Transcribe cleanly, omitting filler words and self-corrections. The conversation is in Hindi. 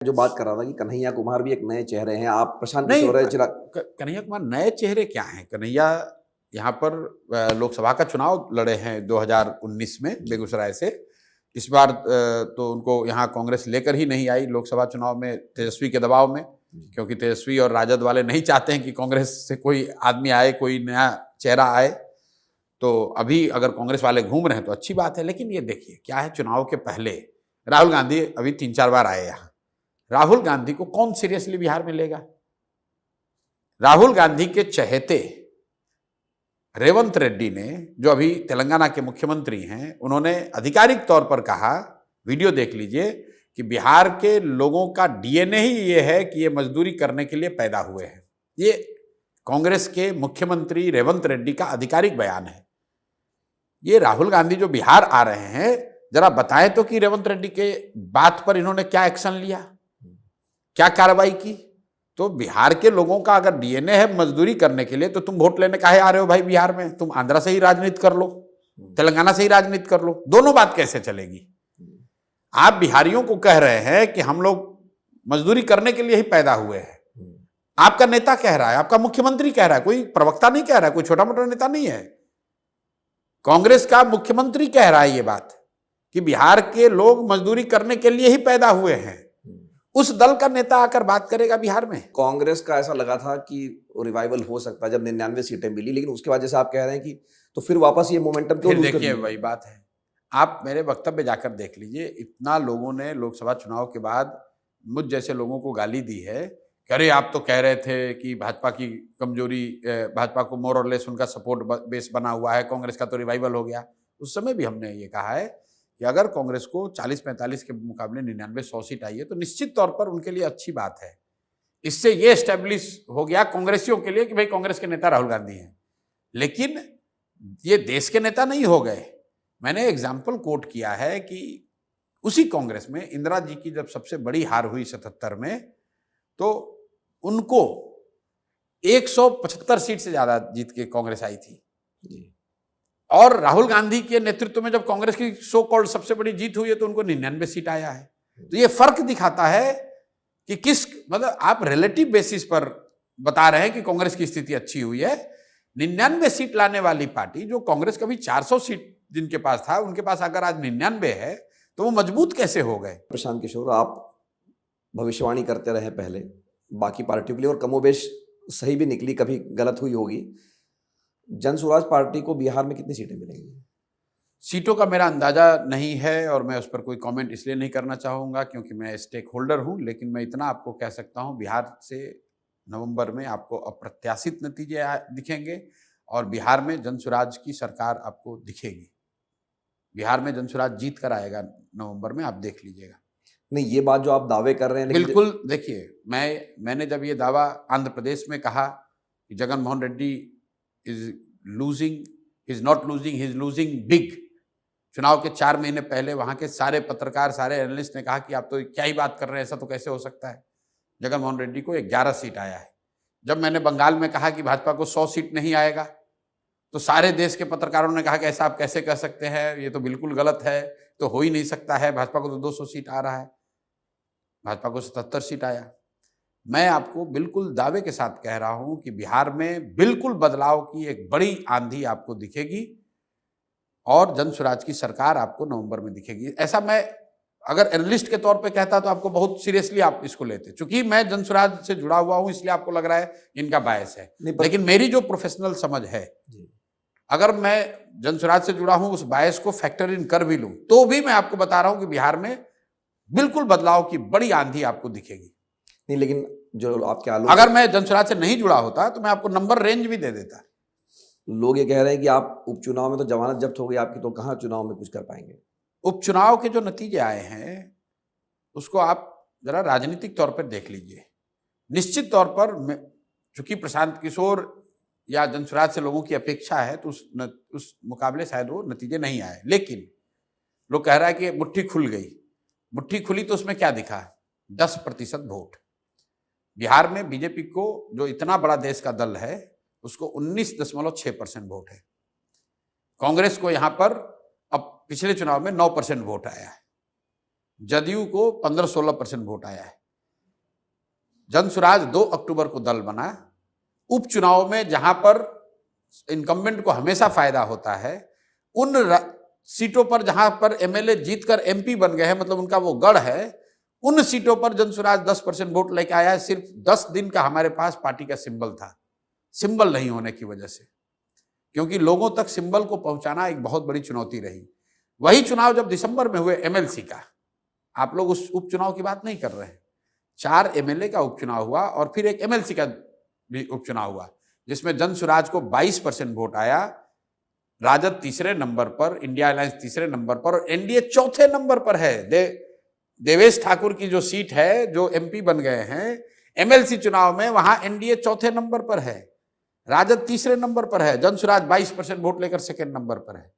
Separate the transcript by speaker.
Speaker 1: जो बात कर रहा था कि कन्हैया कुमार भी एक नए चेहरे हैं, आप प्रशांत
Speaker 2: नहीं,
Speaker 1: किशोर है, चिराग।
Speaker 2: कन्हैया कुमार नए चेहरे क्या हैं? कन्हैया यहाँ पर लोकसभा का चुनाव लड़े हैं 2019 में
Speaker 1: जी।
Speaker 2: बेगूसराय से। इस बार तो उनको यहाँ कांग्रेस लेकर ही नहीं आई लोकसभा चुनाव में तेजस्वी के दबाव में, क्योंकि तेजस्वी और राजद वाले नहीं चाहते हैं कि कांग्रेस से कोई आदमी आए, कोई नया चेहरा आए। तो अभी अगर कांग्रेस वाले घूम रहे हैं तो अच्छी बात है, लेकिन ये देखिए क्या है, चुनाव के पहले राहुल गांधी अभी 3-4 बार आए यहाँ। राहुल गांधी को कौन सीरियसली बिहार में लेगा? राहुल गांधी के चहेते रेवंत रेड्डी ने, जो अभी तेलंगाना के मुख्यमंत्री हैं, उन्होंने आधिकारिक तौर पर कहा, वीडियो देख लीजिए, कि बिहार के लोगों का डीएनए ही ये है कि ये मजदूरी करने के लिए पैदा हुए हैं। ये कांग्रेस के मुख्यमंत्री रेवंत रेड्डी का आधिकारिक बयान है। ये राहुल गांधी जो बिहार आ रहे हैं, जरा बताएं तो कि रेवंत रेड्डी के बात पर इन्होंने क्या एक्शन लिया, क्या कार्रवाई की? तो बिहार के लोगों का अगर डीएनए है मजदूरी करने के लिए, तो तुम वोट लेने काहे आ रहे हो भाई बिहार में? तुम आंध्रा से ही राजनीति कर लो, तेलंगाना से ही राजनीति कर लो, दोनों बात कैसे चलेगी? आप बिहारियों को कह रहे हैं कि हम लोग मजदूरी करने के लिए ही पैदा हुए हैं। आपका नेता कह रहा है, आपका मुख्यमंत्री कह रहा है, कोई प्रवक्ता नहीं कह रहा है, कोई छोटा मोटा नेता नहीं है। कांग्रेस का मुख्यमंत्री कह रहा है ये बात कि बिहार के लोग मजदूरी करने के लिए ही पैदा हुए हैं। उस दल का नेता आकर बात करेगा बिहार में?
Speaker 1: कांग्रेस का ऐसा लगा था कि रिवाइवल हो सकता है जब 99 सीटें मिली, लेकिन उसके बाद जैसे आप कह रहे हैं कि तो फिर वापस ये मोमेंटम क्यों लूज कर
Speaker 2: देखिए
Speaker 1: लिया?
Speaker 2: वही बात है, आप मेरे वक्तव्य जाकर देख लीजिए। इतना लोगों ने लोकसभा चुनाव के बाद मुझ जैसे लोगों को गाली दी है कि अरे आप तो कह रहे थे कि भाजपा की कमजोरी, भाजपा को मोर और लेस उनका सपोर्ट बेस बना हुआ है, कांग्रेस का तो रिवाइवल हो गया। उस समय भी हमने ये कहा है कि अगर कांग्रेस को 40-45 के मुकाबले 99-100 सीट आई है तो निश्चित तौर पर उनके लिए अच्छी बात है। इससे ये एस्टेब्लिश हो गया कांग्रेसियों के लिए कि भाई कांग्रेस के नेता राहुल गांधी हैं। लेकिन ये देश के नेता नहीं हो गए। मैंने एग्जाम्पल कोट किया है कि उसी कांग्रेस में इंदिरा जी की जब सबसे बड़ी हार हुई 77 में, तो उनको 175 सीट से ज्यादा जीत के कांग्रेस आई थी। और राहुल गांधी के नेतृत्व में जब कांग्रेस की सो कॉल्ड सबसे बड़ी जीत हुई है तो उनको 99 सीट आया है। तो ये फर्क दिखाता है कि किस, मतलब आप रिलेटिव बेसिस पर बता रहे हैं कि कांग्रेस की स्थिति अच्छी हुई है। 99 सीट लाने वाली पार्टी, जो कांग्रेस कभी 400 सीट जिनके पास था, उनके पास अगर आज 99 है तो वो मजबूत कैसे हो गए?
Speaker 1: प्रशांत किशोर, आप भविष्यवाणी करते रहे पहले बाकी पार्टियों के लिए, और कमोबेश सही भी निकली, कभी गलत हुई होगी। जन स्वराज पार्टी को बिहार में कितनी सीटें मिलेंगी?
Speaker 2: सीटों का मेरा अंदाजा नहीं है और मैं उस पर कोई कमेंट इसलिए नहीं करना चाहूँगा क्योंकि मैं स्टेक होल्डर हूँ। लेकिन मैं इतना आपको कह सकता हूँ, बिहार से नवंबर में आपको अप्रत्याशित नतीजे दिखेंगे और बिहार में जनसुराज की सरकार आपको दिखेगी। बिहार में जनसुराज जीत कर आएगा नवंबर में, आप देख लीजिएगा।
Speaker 1: नहीं, ये बात जो आप दावे कर रहे हैं,
Speaker 2: बिल्कुल देखिए, मैंने जब ये दावा आंध्र प्रदेश में कहा कि Jagan Mohan Reddy is losing, is not losing, he is losing big, चुनाव के 4 महीने पहले वहां के सारे पत्रकार, सारे एनालिस्ट ने कहा कि आप तो क्या ही बात कर रहे हैं, ऐसा तो कैसे हो सकता है। जगन मोहन रेड्डी को 11 सीट आया है। जब मैंने बंगाल में कहा कि भाजपा को 100 सीट नहीं आएगा, तो सारे देश के पत्रकारों ने कहा कि ऐसा आप कैसे कह सकते हैं, ये तो बिल्कुल गलत है, तो हो ही नहीं सकता है, भाजपा को तो 200 सीट आ रहा है। भाजपा को 77 सीट आया। मैं आपको बिल्कुल दावे के साथ कह रहा हूं कि बिहार में बिल्कुल बदलाव की एक बड़ी आंधी आपको दिखेगी और जनसुराज की सरकार आपको नवंबर में दिखेगी। ऐसा मैं अगर एनालिस्ट के तौर पे कहता तो आपको बहुत सीरियसली आप इसको लेते। चूंकि मैं जनसुराज से जुड़ा हुआ हूं इसलिए आपको लग रहा है इनका बायस है, लेकिन मेरी जो प्रोफेशनल समझ है, अगर मैं जनसुराज से जुड़ा हूं, उस बायस को फैक्टर इन कर भी लूं, तो भी मैं आपको बता रहा हूं कि बिहार में बिल्कुल बदलाव की बड़ी आंधी आपको दिखेगी।
Speaker 1: नहीं, लेकिन जो आपके आलोचक,
Speaker 2: अगर मैं जनसुराज से नहीं जुड़ा होता तो मैं आपको नंबर रेंज भी दे देता।
Speaker 1: लोग ये कह रहे हैं कि आप उपचुनाव में तो जमानत जब्त हो गई आपकी, तो कहां चुनाव में कुछ कर पाएंगे?
Speaker 2: उपचुनाव के जो नतीजे आए हैं उसको आप जरा राजनीतिक तौर पर देख लीजिए। निश्चित तौर पर चूंकि प्रशांत किशोर या जनसुराज से लोगों की अपेक्षा है तो उस मुकाबले शायद वो नतीजे नहीं आए। लेकिन लोग कह रहा है कि मुट्ठी खुल गई। मुट्ठी खुली तो उसमें क्या दिखा? 10% वोट। बिहार में बीजेपी को, जो इतना बड़ा देश का दल है, उसको 19.6% वोट है। कांग्रेस को यहां पर अब पिछले चुनाव में 9% वोट आया है। जदयू को 15-16% वोट आया है। जनसुराज 2 अक्टूबर को दल बना। उपचुनाव में जहां पर इनकम्बेंट को हमेशा फायदा होता है, उन सीटों पर जहां पर एमएलए जीतकर एमपी बन गए हैं, मतलब उनका वो गढ़ है, उन सीटों पर जनसुराज 10% वोट लेके आया है। सिर्फ 10 दिन का हमारे पास पार्टी का सिंबल था, सिंबल नहीं होने की वजह से, क्योंकि लोगों तक सिंबल को पहुंचाना एक बहुत बड़ी चुनौती रही। वही चुनाव जब दिसंबर में हुए एमएलसी का, आप लोग उस उपचुनाव की बात नहीं कर रहे हैं। 4 एमएलए का उपचुनाव हुआ और फिर एक एमएलसी का भी उपचुनाव हुआ, जिसमें जनसुराज को 22% वोट आया, राजद तीसरे नंबर पर, इंडिया अलायंस तीसरे नंबर पर और एनडीए चौथे नंबर पर है। देवेश ठाकुर की जो सीट है, जो एमपी बन गए हैं एमएलसी चुनाव में, वहां एनडीए चौथे नंबर पर है, राजद तीसरे नंबर पर है, जनसुराज 22% वोट लेकर सेकेंड नंबर पर है।